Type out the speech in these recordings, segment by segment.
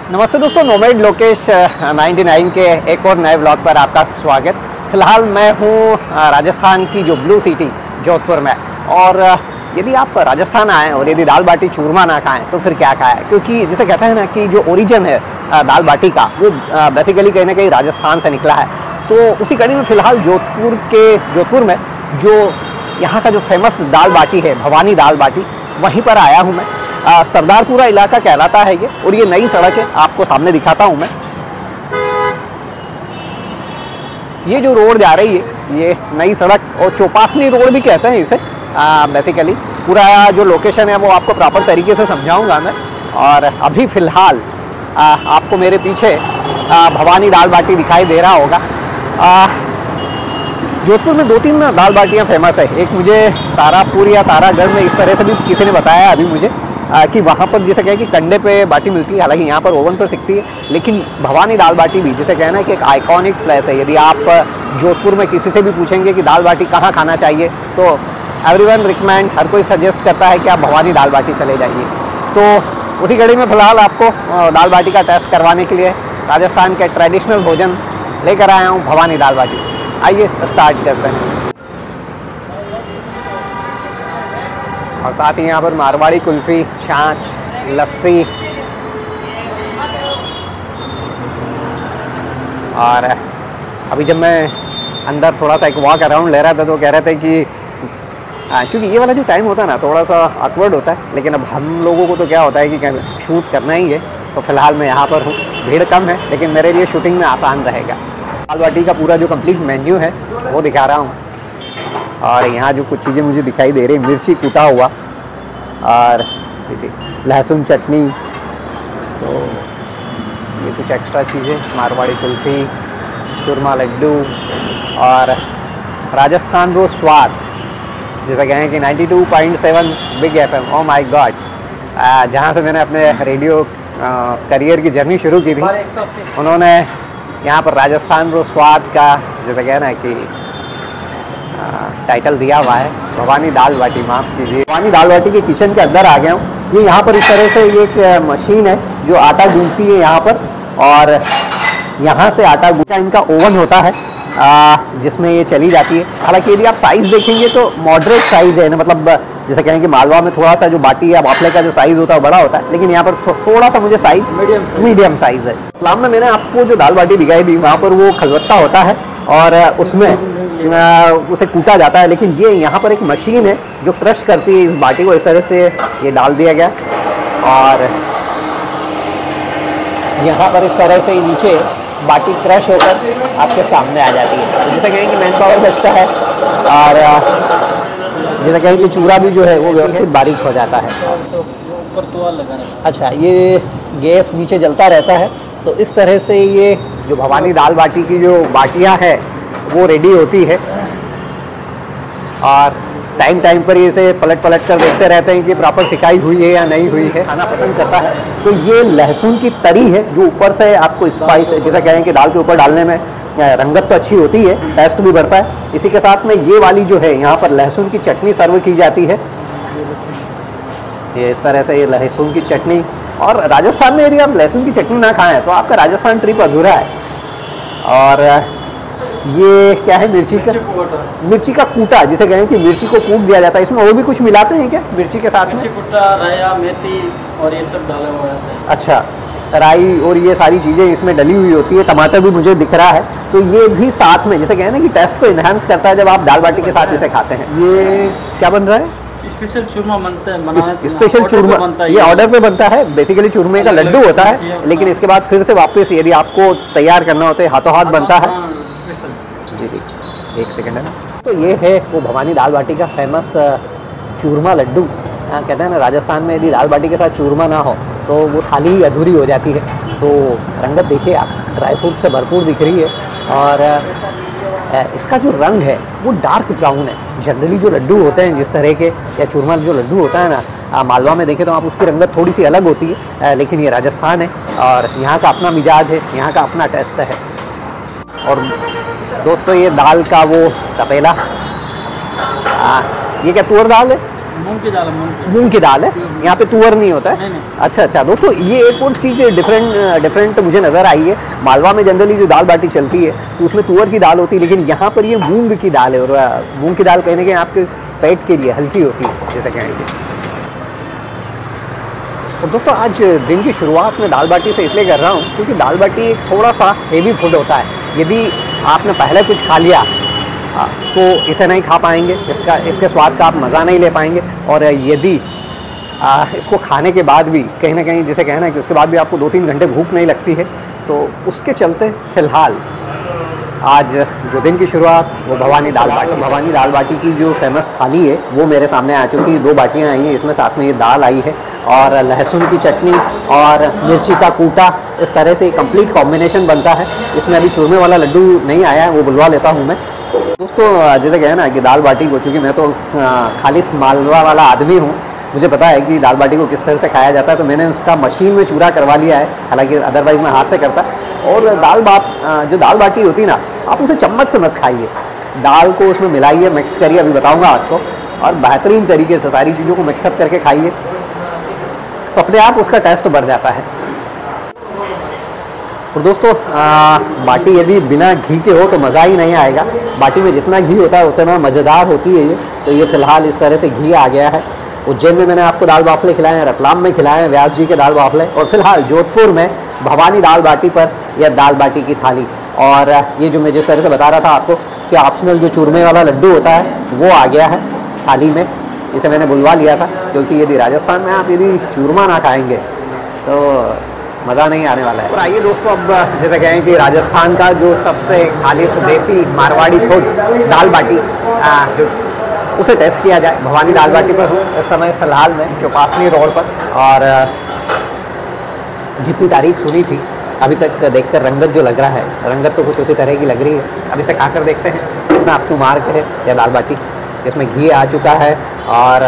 नमस्ते दोस्तों, नोमैड लोकेश 99 के एक और नए ब्लॉग पर आपका स्वागत। फिलहाल मैं हूँ राजस्थान की जो ब्लू सिटी जोधपुर में। और यदि आप राजस्थान आएँ और यदि दाल बाटी चूरमा ना खाएं तो फिर क्या खाएं, क्योंकि जिसे कहते हैं ना कि जो ओरिजिन है दाल बाटी का वो बेसिकली कहीं ना कहीं राजस्थान से निकला है। तो उसी कड़ी में फ़िलहाल जोधपुर में जो यहाँ का जो फेमस दाल बाटी है, भवानी दाल बाटी, वहीं पर आया हूँ मैं। सरदारपुरा इलाका कहलाता है ये, और ये नई सड़क है, आपको सामने दिखाता हूँ मैं। ये जो रोड जा रही है ये नई सड़क, और चौपासनी रोड भी कहते हैं इसे बेसिकली। पूरा जो लोकेशन है वो आपको प्रॉपर तरीके से समझाऊंगा मैं। और अभी फ़िलहाल आपको मेरे पीछे भवानी दाल बाटी दिखाई दे रहा होगा। जोधपुर में 2-3 दाल बाटियाँ फेमस है। एक मुझे तारापुर या तारागढ़ में इस तरह से भी किसी ने बताया अभी मुझे कि वहाँ पर जैसे कहें कि कंडे पे बाटी मिलती है, हालांकि यहाँ पर ओवन पर सिकती है। लेकिन भवानी दाल बाटी भी जिसे कहना है कि एक आइकॉनिक प्लेस है। यदि आप जोधपुर में किसी से भी पूछेंगे कि दाल बाटी कहाँ खाना चाहिए तो एवरीवन रिकमेंड, हर कोई सजेस्ट करता है कि आप भवानी दाल बाटी चले जाइए। तो उसी घड़ी में फ़िलहाल आपको दाल बाटी का टेस्ट करवाने के लिए राजस्थान के ट्रेडिशनल भोजन लेकर आया हूँ, भवानी दाल बाटी। आइए स्टार्ट करते हैं। और साथ ही यहाँ पर मारवाड़ी कुल्फ़ी, छाछ, लस्सी, और अभी जब मैं अंदर थोड़ा सा एक वॉक अराउंड ले रहा था तो कह रहे थे कि क्योंकि ये वाला जो टाइम होता है ना थोड़ा सा ऑकवर्ड होता है, लेकिन अब हम लोगों को तो क्या होता है कि शूट करना ही है। तो फ़िलहाल मैं यहाँ पर हूँ, भीड़ कम है लेकिन मेरे लिए शूटिंग में आसान रहेगा। दाल बाटी का पूरा जो कंप्लीट मेन्यू है वो दिखा रहा हूँ। और यहाँ जो कुछ चीज़ें मुझे दिखाई दे रही, मिर्ची कूटा हुआ और लहसुन चटनी, तो ये कुछ एक्स्ट्रा चीज़ें, मारवाड़ी कुल्फ़ी, चूरमा लड्डू और राजस्थान वो स्वाद जैसा कहें कि 92.7 big FM, oh my God, जहाँ से मैंने अपने रेडियो करियर की जर्नी शुरू की थी, उन्होंने यहाँ पर राजस्थान वो स्वाद का जैसा कहना है कि टाइटल दिया हुआ है। भवानी दाल बाटी, माफ़ कीजिए, भवानी दाल बाटी के किचन के अंदर आ गया हूँ। ये यहाँ पर इस तरह से ये एक मशीन है जो आटा गूंथती है यहाँ पर, और यहाँ से आटा गूंथा इनका ओवन होता है जिसमें ये चली जाती है। हालांकि यदि आप साइज़ देखेंगे तो मॉडरेट साइज़ है ना, मतलब जैसे कहें कि मालवा में थोड़ा सा जो बाटी या बाफले का जो साइज़ होता है बड़ा होता है, लेकिन यहाँ पर थोड़ा सा मुझे साइज़ मीडियम साइज़ है। इस्लाम में मैंने आपको जो दाल बाटी दिखाई दी वहाँ पर वो खलबत्ता होता है और उसमें उसे कूटा जाता है, लेकिन ये यहाँ पर एक मशीन है जो क्रश करती है इस बाटी को। इस तरह से ये डाल दिया गया और यहाँ पर इस तरह से नीचे बाटी क्रश होकर आपके सामने आ जाती है। तो जैसे कहें कि मैन पावर बचता है और जैसे कहें कि चूरा भी जो है वो व्यवस्थित बारीक हो जाता है। अच्छा, ये गैस नीचे जलता रहता है। तो इस तरह से ये जो भवानी दाल बाटी की जो बाटियाँ है वो रेडी होती है, और टाइम पर इसे पलट कर देखते रहते हैं कि प्रॉपर सिकाई हुई है या नहीं हुई है। खाना पसंद करता है तो ये लहसुन की तरी है जो ऊपर से आपको स्पाइस, जैसा कहें कि दाल के ऊपर डालने में रंगत तो अच्छी होती है, टेस्ट भी बढ़ता है। इसी के साथ में ये वाली जो है यहाँ पर लहसुन की चटनी सर्व की जाती है। ये इस तरह से ये लहसुन की चटनी, और राजस्थान में यदि आप लहसुन की चटनी ना खाएँ तो आपका राजस्थान ट्रिप अधूरा है। और ये क्या है, मिर्ची का कूटा, जिसे कहें कि मिर्ची को कूट दिया जाता है। इसमें और भी कुछ मिलाते हैं क्या मिर्ची के साथ में? मिर्ची कूटा, राया, मेथी और ये सब डाला हुआ है। अच्छा, राई और ये सारी चीज़ें इसमें डली हुई होती है। टमाटर भी मुझे दिख रहा है, तो ये भी साथ में जैसे कहें ना कि टेस्ट को इन्हांस करता है जब आप दाल बाटी के साथ इसे खाते हैं। ये क्या बन रहा है? स्पेशल चूरमा बनता है, स्पेशल चूरमा ये ऑर्डर पे बनता है। बेसिकली चूरमे का लड्डू होता है, लेकिन इसके बाद फिर से वापस यदि आपको तैयार करना होता है हाथों हाथ बनता है। जी, एक सेकंड है ना। तो ये है वो भवानी दाल बाटी का फेमस चूरमा लड्डू। कहते हैं ना राजस्थान में यदि दाल बाटी के साथ चूरमा ना हो तो वो थाली ही अधूरी हो जाती है। तो रंगत देखिए आप, ड्राई फ्रूट से भरपूर दिख रही है, और इसका जो रंग है वो डार्क ब्राउन है। जनरली जो लड्डू होते हैं जिस तरह के, या चूरमा जो लड्डू होता है ना मालवा में देखें तो आप उसकी रंगत थोड़ी सी अलग होती है, लेकिन ये राजस्थान है और यहाँ का अपना मिजाज है, यहाँ का अपना टेस्ट है। और दोस्तों ये दाल का वो तपेला, ये क्या तुअर दाल है? मूंग की दाल है, मूंग की दाल है, यहाँ पे तुअर नहीं होता है। नहीं। अच्छा अच्छा दोस्तों, ये एक और चीज़ डिफरेंट मुझे नज़र आई है। मालवा में जनरली जो दाल बाटी चलती है तो उसमें तुअर की दाल होती है, लेकिन यहाँ पर ये मूंग की दाल है। और मूंग की दाल कहने के आपके पेट के लिए हल्की होती है, जैसे कहेंगे। और दोस्तों आज दिन की शुरुआत में दाल बाटी से इसलिए कर रहा हूँ क्योंकि दाल बाटी एक थोड़ा सा हेवी फूड होता है। यदि आपने पहले कुछ खा लिया तो इसे नहीं खा पाएंगे, इसके स्वाद का आप मज़ा नहीं ले पाएंगे। और यदि इसको खाने के बाद भी कहीं ना कहीं जैसे कहना है कि उसके बाद भी आपको 2-3 घंटे भूख नहीं लगती है, तो उसके चलते फ़िलहाल आज जो दिन की शुरुआत वो भवानी दाल बाटी की जो फेमस थाली है वो मेरे सामने आ चुकी है। 2 बाटियाँ आई हैं, इसमें साथ में ये दाल आई है और लहसुन की चटनी और मिर्ची का कूटा, इस तरह से कंप्लीट कॉम्बिनेशन बनता है। इसमें अभी चूरमे वाला लड्डू नहीं आया है, वो बुलवा लेता हूँ मैं। दोस्तों जैसे कहे ना कि दाल बाटी को, चूँकि मैं तो खालिश मालवा वाला आदमी हूँ, मुझे पता है कि दाल बाटी को किस तरह से खाया जाता है, तो मैंने उसका मशीन में चूरा करवा लिया है। हालांकि अदरवाइज़ मैं हाथ से करता। और जो दाल बाटी होती है ना, आप उसे चम्मच से मत खाइए, दाल को उसमें मिलाइए, मिक्स करिए, अभी बताऊंगा आपको, और बेहतरीन तरीके से सारी चीज़ों को मिक्सअप करके खाइए, तो अपने आप उसका टेस्ट बढ़ जाता है। और दोस्तों बाटी यदि बिना घी के हो तो मज़ा ही नहीं आएगा। बाटी में जितना घी होता है उतना मज़ेदार होती है ये। तो ये फ़िलहाल इस तरह से घी आ गया है। उज्जैन में मैंने आपको दाल बाफले खिलाए हैं, रतलाम में खिलाए हैं व्यास जी के दाल बाफले, और फिलहाल जोधपुर में भवानी दाल बाटी पर यह दाल बाटी की थाली। और ये जो मैं जिस तरह से बता रहा था आपको कि ऑप्शनल जो चूरमे वाला लड्डू होता है वो आ गया है थाली में। इसे मैंने बुलवा लिया था क्योंकि यदि राजस्थान में आप यदि चूरमा ना खाएंगे तो मज़ा नहीं आने वाला है। और आइए दोस्तों, अब जैसे कहें कि राजस्थान का जो सबसे खालिश देसी मारवाड़ी फूड दाल बाटी जो उसे टेस्ट किया जाए। भवानी दाल बाटी पर हूँ इस समय फ़िलहाल मैं चौपासनी रोड पर, और जितनी तारीफ सुनी थी अभी तक देखकर रंगत जो लग रहा है, रंगत तो कुछ उसी तरह की लग रही है। अब इसे खाकर देखते हैं कितना आपको मार करे या दाल बाटी। इसमें घी आ चुका है और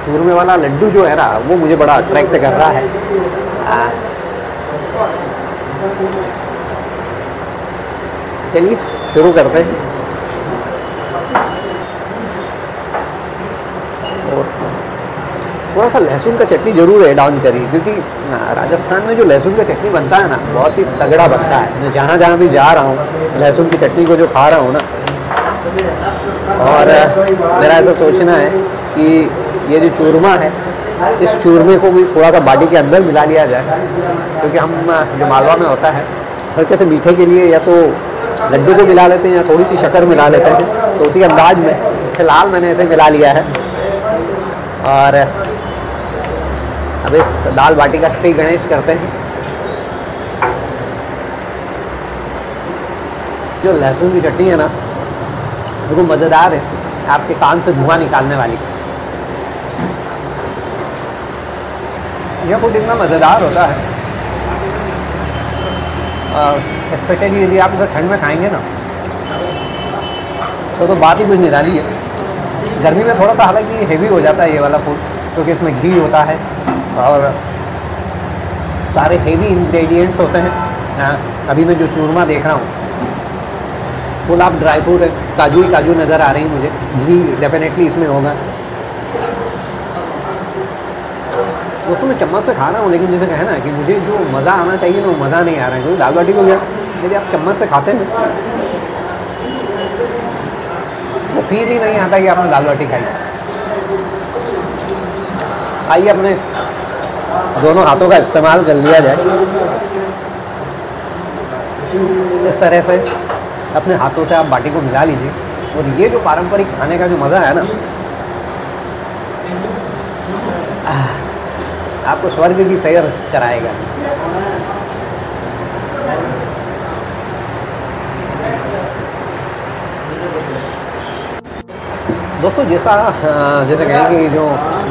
चूरमे वाला लड्डू जो है ना वो मुझे बड़ा अट्रैक्ट कर रहा है। चलिए शुरू करते हैं। और थोड़ा सा लहसुन का चटनी ज़रूर ऐड ऑन करिए, क्योंकि राजस्थान में जो लहसुन का चटनी बनता है ना बहुत ही तगड़ा बनता है। मैं जहाँ जहाँ भी जा रहा हूँ लहसुन की चटनी को जो खा रहा हूँ ना, और मेरा ऐसा सोचना है कि ये जो चूरमा है इस चूरमे को भी थोड़ा सा बाटी के अंदर मिला लिया जाए, क्योंकि हम जो मालवा में होता है हल्के से मीठे के लिए या तो लड्डू को मिला लेते हैं या थोड़ी सी शक्कर मिला लेते हैं, तो उसी अंदाज में फ़िलहाल मैंने इसे मिला लिया है। और अब इस दाल बाटी का श्री गणेश करते हैं। जो लहसुन की चटनी है ना बिल्कुल मज़ेदार है, आपके कान से धुआं निकालने वाली। यह फूड इतना मज़ेदार होता है, स्पेशली यदि आप इसे ठंड में खाएंगे ना तो बात ही कुछ निराली है। गर्मी में थोड़ा सा हालांकि हेवी हो जाता है ये वाला फूड, क्योंकि इसमें घी होता है और सारे हेवी इंग्रेडिएंट्स होते हैं। अभी मैं जो चूरमा देख रहा हूँ फुल ऑफ ड्राई फ्रूट है, काजू ही काजू नज़र आ रही हैं मुझे, घी डेफिनेटली इसमें होगा। दोस्तों मैं चम्मच से खा रहा हूँ, लेकिन जैसे कहे ना कि मुझे जो मज़ा आना चाहिए ना वो मज़ा नहीं आ रहा है, क्योंकि दाल बाटी को क्या यदि आप चम्मच से खाते हैं वो फील ही नहीं आता कि आपने दाल बाटी खाई। आइए अपने दोनों हाथों का इस्तेमाल कर लिया जाए, इस तरह से अपने हाथों से आप बाटी को मिला लीजिए, और ये जो पारंपरिक खाने का जो मज़ा है ना आपको स्वर्ग की सैर कराएगा। दोस्तों जैसे कहें कि जो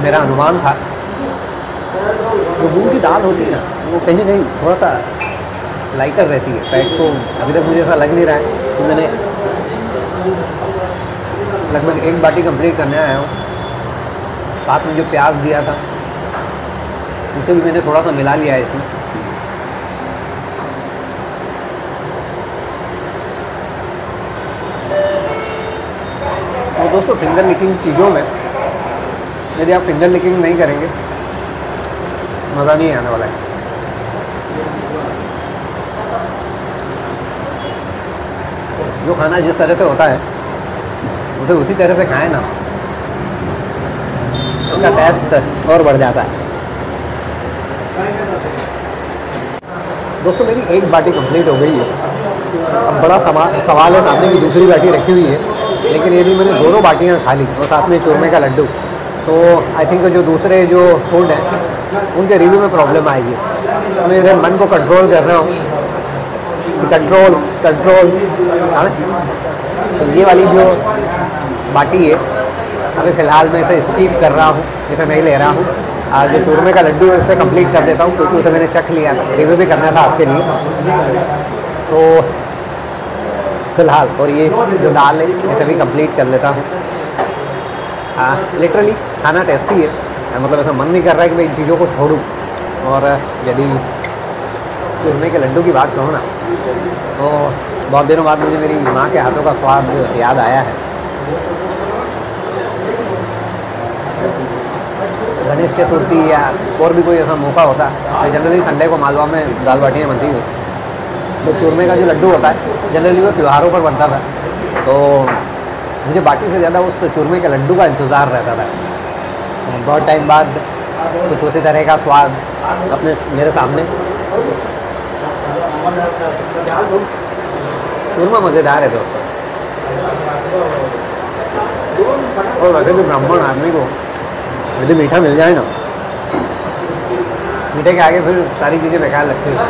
मेरा अनुमान था, जो मूंग की दाल होती है ना वो कहीं ना कहीं थोड़ा सा लाइटर रहती है, फैट को अभी तक मुझे ऐसा लग नहीं रहा है। तो मैंने लगभग 1 बाटी कंप्लीट करने आया हूँ। साथ में जो प्याज दिया था उसे भी मैंने थोड़ा सा मिला लिया है इसमें। तो दोस्तों फिंगर लिकिंग चीज़ों में यदि आप फिंगर लिकिंग नहीं करेंगे मज़ा नहीं आने वाला है। जो खाना जिस तरह से होता है उसे उसी तरह से खाएं ना, उसका टेस्ट और बढ़ जाता है। दोस्तों मेरी एक बाटी कंप्लीट हो गई है। अब बड़ा सवाल है सामने की दूसरी बाटी रखी हुई है, लेकिन यदि मैंने दोनों बाटियाँ खा ली और साथ में चूरमे का लड्डू, तो आई थिंक जो दूसरे जो फूड हैं उनके रिव्यू में प्रॉब्लम आएगी। मेरे मन को कंट्रोल कर रहा हूँ कि कंट्रोल हाँ। तो ये वाली जो बाटी है अभी फ़िलहाल मैं इसे स्कीप कर रहा हूँ, इसे नहीं ले रहा हूँ। जो चूरमे का लड्डू है उसे कंप्लीट कर देता हूँ, क्योंकि उसे मैंने चख लिया था, रिव्यू भी करना था आपके लिए। तो फ़िलहाल और ये जो दाल है इसे भी कंप्लीट कर लेता हूँ। लिटरली खाना टेस्टी है, मतलब ऐसा मन नहीं कर रहा है कि मैं इन चीज़ों को छोड़ूं। और यदि चूरमे के लड्डू की बात करूँ ना, तो बहुत दिनों बाद मुझे मेरी माँ के हाथों का स्वाद याद आया है। गणेश चतुर्थी या और भी कोई ऐसा मौका होता है, जनरली संडे को मालवा में दाल बाटियाँ बनती हुई, तो चूरमे का जो लड्डू होता है जनरली वो त्योहारों पर बनता था। तो मुझे बाटी से ज़्यादा उस चूरमे के लड्डू का इंतज़ार रहता था। बहुत टाइम बाद कुछ उसी तरह का स्वाद अपने मेरे सामने। चूरमा मज़ेदार है दोस्तों, और वैसे भी ब्राह्मण आदमी को यदि मीठा मिल जाए ना, मीठे के आगे फिर सारी चीज़ें बेकार लगती हैं।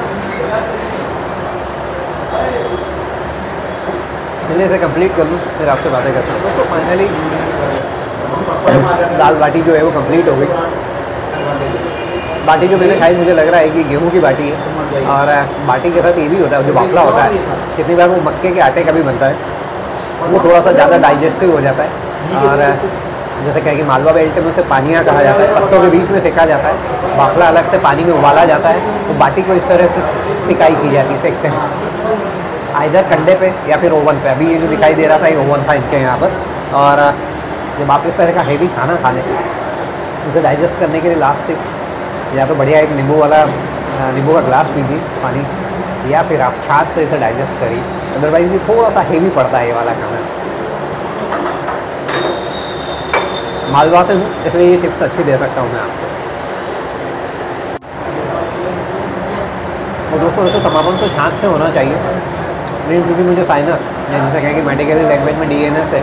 चलिए इसे कंप्लीट कर लूँ, फिर आपसे बातें करता हूँ। तो फाइनली दाल बाटी जो है वो कंप्लीट हो गई। बाटी जो मैंने खाई मुझे लग रहा है कि गेहूं की बाटी है, और बाटी के साथ ये भी होता है जो बाफला होता है, कितनी बार वो मक्के के आटे का भी बनता है, वो थोड़ा सा ज़्यादा डाइजेस्टिव हो जाता है। और जैसे कहें कि मालवा बेल्ट में उसे पानिया कहा जाता है, पत्तों के बीच में सेका जाता है, बाफला अलग से पानी में उबाला जाता है, तो बाटी को इस तरह से सिकाई की जाती है, सेकते हैं आइधर कंडे पे या फिर ओवन पे। अभी ये जो दिखाई दे रहा था ये ओवन था इनके यहाँ पर। और जब आप इस तरह का हेवी खाना खा लें, उसे डाइजेस्ट करने के लिए लास्ट या तो बढ़िया एक नींबू का ग्लास पीजिए पानी, या फिर आप छाछ से इसे डाइजेस्ट करिए, अदरवाइज ये थोड़ा सा हेवी पड़ता है ये वाला खाना। मालवा से हूँ इसलिए ये टिप्स अच्छी दे सकता हूँ मैं आपको। और दोस्तों वैसे समापन तो छाछ से होना चाहिए, लेकिन चूँकि मुझे साइनस या जैसे कहें कि मेडिकल लैंग्वेज में DNS है,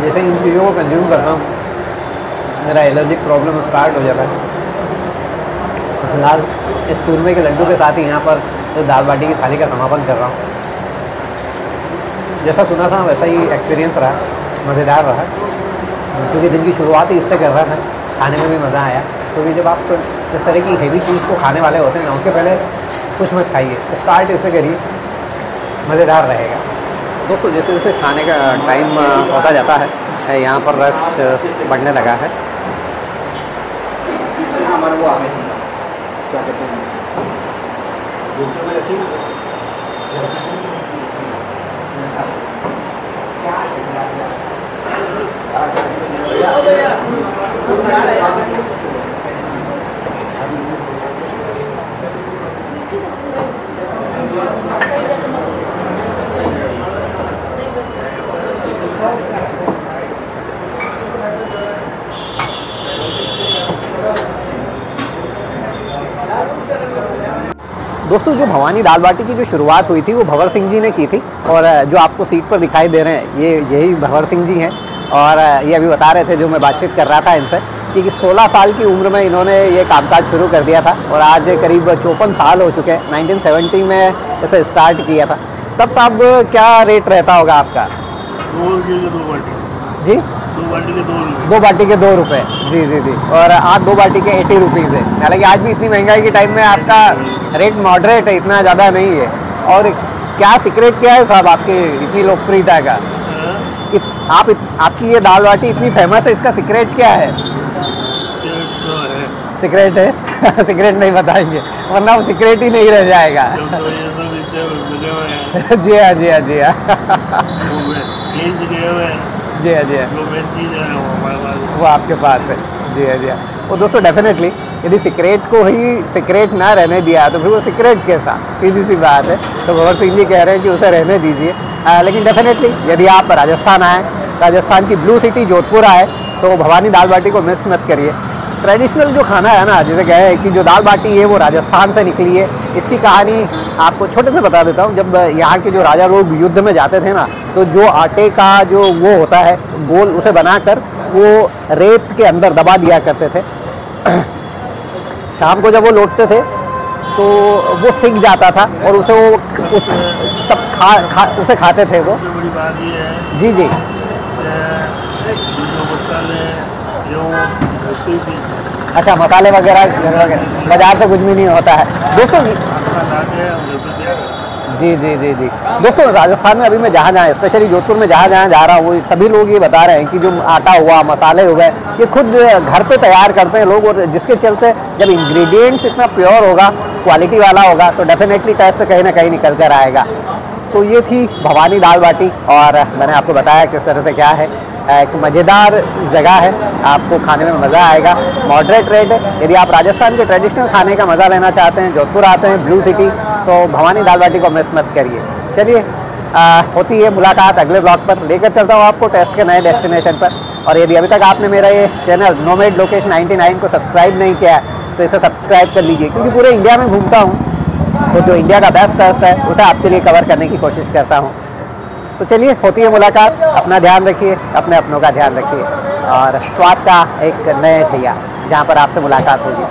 जैसे इन चीज़ों को कंज्यूम करता हूँ मेरा एलर्जिक प्रॉब्लम स्टार्ट हो जाता है। फिलहाल इस चूरमे के लड्डू के साथ ही यहाँ पर तो दाल बाटी की थाली का समापन कर रहा हूँ। जैसा सुना था वैसा ही एक्सपीरियंस रहा, मज़ेदार रहा, क्योंकि दिन की शुरुआत ही इससे कर रहा था, खाने में भी मज़ा आया। क्योंकि जब आप इस तरह की हेवी चीज़ को खाने वाले होते हैं ना, उसके पहले कुछ मत खाइए, स्टार्ट इससे करिए, मज़ेदार रहेगा। दोस्तों जैसे जैसे खाने का टाइम होता जाता है, यहाँ पर रश बढ़ने लगा है। दोस्तों जो भवानी दाल बाटी की जो शुरुआत हुई थी वो भंवर सिंह जी ने की थी, और जो आपको सीट पर दिखाई दे रहे हैं यही भंवर सिंह जी हैं। और ये अभी बता रहे थे जो मैं बातचीत कर रहा था इनसे कि 16 साल की उम्र में इन्होंने ये कामकाज शुरू कर दिया था, और आज करीब 54 साल हो चुके हैं। 1970 में इसे स्टार्ट किया था। तब तब क्या रेट रहता होगा आपका? 2 बाटी जी, 2 बाटी के 2 रुपये। 2 बाटी के 2 रुपये, जी जी जी। और आज 2 बाटी के 80 रुपीज़ है। हालांकि आज भी इतनी महंगाई के टाइम में आपका रेट मॉडरेट है, इतना ज़्यादा नहीं है। और क्या सीक्रेट क्या है साहब आपकी इतनी लोकप्रियता का? आपकी ये दाल बाटी इतनी फेमस है, इसका सीक्रेट क्या है? सीक्रेट है सीक्रेट नहीं बताएंगे वरना वो सीक्रेट ही नहीं रह जाएगा। जी हाँ जी हाँ जी हाँ। जी हाँ, जी हाँ, जो मेन चीज़ है वो हमारे पास। वो आपके पास है। जी हाँ, जी हाँ। वो दोस्तों डेफिनेटली यदि सीक्रेट को ही सीक्रेट ना रहने दिया तो फिर वो सीक्रेट कैसा, सीधी सी बात है। तो भंवर सिंह जी कह रहे हैं कि उसे रहने दीजिए। लेकिन डेफिनेटली यदि आप राजस्थान आएँ, राजस्थान की ब्लू सिटी जोधपुर आए, तो भवानी दाल बाटी को मिस मत करिए। ट्रेडिशनल जो खाना है ना, जैसे कहे कि जो दाल बाटी है वो राजस्थान से निकली है। इसकी कहानी आपको छोटे से बता देता हूँ। जब यहाँ के जो राजा लोग युद्ध में जाते थे ना, तो जो आटे का जो वो होता है गोल, उसे बनाकर वो रेत के अंदर दबा दिया करते थे। शाम को जब वो लौटते थे तो वो सिक जाता था और उसे वो उसे खाते थे वो। सबसे बड़ी बात ये है जी जी, जो मसाले जो होती थी अच्छा, मसाले वगैरह बाजार से कुछ भी नहीं होता है दोस्तों। आपका लाके हम घर पे तैयार करते हैं। जी जी जी जी दोस्तों, राजस्थान में अभी मैं जहाँ जहाँ, स्पेशली जोधपुर में जहाँ जहाँ जा रहा हूँ, वो सभी लोग ये बता रहे हैं कि जो आटा हुआ, मसाले हो गए, ये खुद घर पे तैयार करते हैं लोग। और जिसके चलते जब इंग्रेडिएंट्स इतना प्योर होगा, क्वालिटी वाला होगा, तो डेफिनेटली टेस्ट कहीं ना कहीं निकल कर आएगा। तो ये थी भवानी दाल बाटी, और मैंने आपको बताया किस तरह से क्या है। एक मज़ेदार जगह है, आपको खाने में मज़ा आएगा। मॉडरेट रेट है। यदि आप राजस्थान के ट्रेडिशनल खाने का मज़ा लेना चाहते हैं, जोधपुर आते हैं, ब्लू सिटी, तो भवानी दाल बाटी को मिस मत करिए। चलिए, होती है मुलाकात अगले ब्लॉग पर। लेकर चलता हूँ आपको टेस्ट के नए डेस्टिनेशन पर। और यदि अभी तक आपने मेरा ये चैनल नोमैड लोकेश 99 को सब्सक्राइब नहीं किया है, तो इसे सब्सक्राइब कर लीजिए, क्योंकि पूरे इंडिया में घूमता हूँ, तो जो इंडिया का बेस्ट टेस्ट है उसे आपके लिए कवर करने की कोशिश करता हूँ। तो चलिए, होती है मुलाकात। अपना ध्यान रखिए, अपने अपनों का ध्यान रखिए, और स्वाद का एक नए ठैया जहाँ पर आपसे मुलाकात होगी।